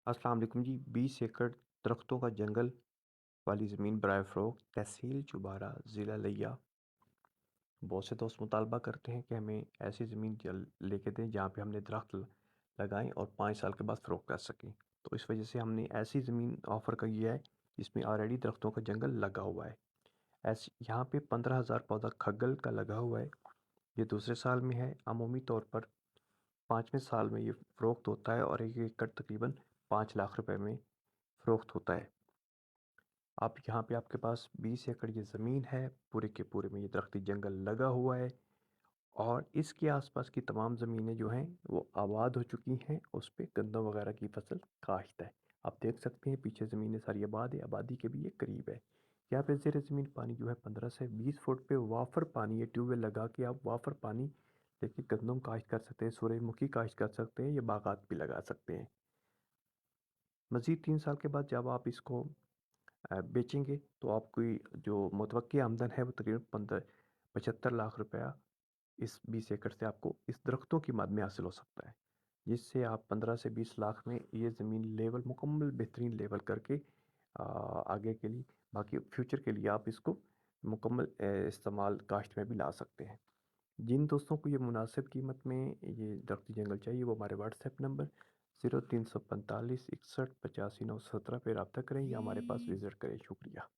अस्सलाम वालेकुम जी। 20 एकड़ दरख्तों का जंगल वाली ज़मीन बराए फ़रोख्त तहसील चुबारा ज़िला लिया। बहुत से दोस्त मुतालबा करते हैं कि हमें ऐसी ज़मीन लेके दें जहाँ पे हमने दरख्त लगाएं और 5 साल के बाद फ़रोख्त कर सकें। तो इस वजह से हमने ऐसी ज़मीन ऑफ़र किया है जिसमें ऑलरेडी दरख्तों का जंगल लगा हुआ है। ऐसे यहाँ पे 15,000 पौधा खग्गल का लगा हुआ है। ये दूसरे साल में है। अमूमी तौर पर 5वें साल में ये फ़रोख्त होता है और 1 एकड़ तकरीबन 5 लाख रुपए में फ़रोख्त होता है। आप यहाँ पे आपके पास 20 एकड़ ये ज़मीन है, पूरे के पूरे में ये दरख्ती जंगल लगा हुआ है और इसके आसपास की तमाम ज़मीनें जो हैं वो आबाद हो चुकी हैं, उस पे गंदम वगैरह की फसल काश्त है। आप देख सकते हैं पीछे ज़मीनें सारी आबाद है, आबादी के भी ये करीब है। यहाँ पे ज़ेर ज़मीन पानी जो है 15 से 20 फुट पे वाफर पानी है। ट्यूबवेल लगा के आप वाफर पानी लेके गंदम काश्त कर सकते हैं, सूरजमुखी काश्त कर सकते हैं, या बागात भी लगा सकते हैं। मज़ीद 3 साल के बाद जब आप इसको बेचेंगे तो आपकी जो मुतवक्की आमदन है वो तकरीबन 75 लाख रुपया इस 20 एकड़ से आपको इस दरख्तों की मद में हासिल हो सकता है, जिससे आप 15 से 20 लाख में ये ज़मीन लेवल मुकम्मल बेहतरीन लेवल करके आगे के लिए बाकी फ्यूचर के लिए आप इसको मुकम्मल इस्तेमाल काश्त में भी ला सकते हैं। जिन दोस्तों को ये मुनासिब कीमत में ये दरख्ती जंगल चाहिए वो हमारे व्हाट्सएप नंबर 0345 61 85 917 पे रब्ता करें या हमारे पास विज़िट करें। शुक्रिया।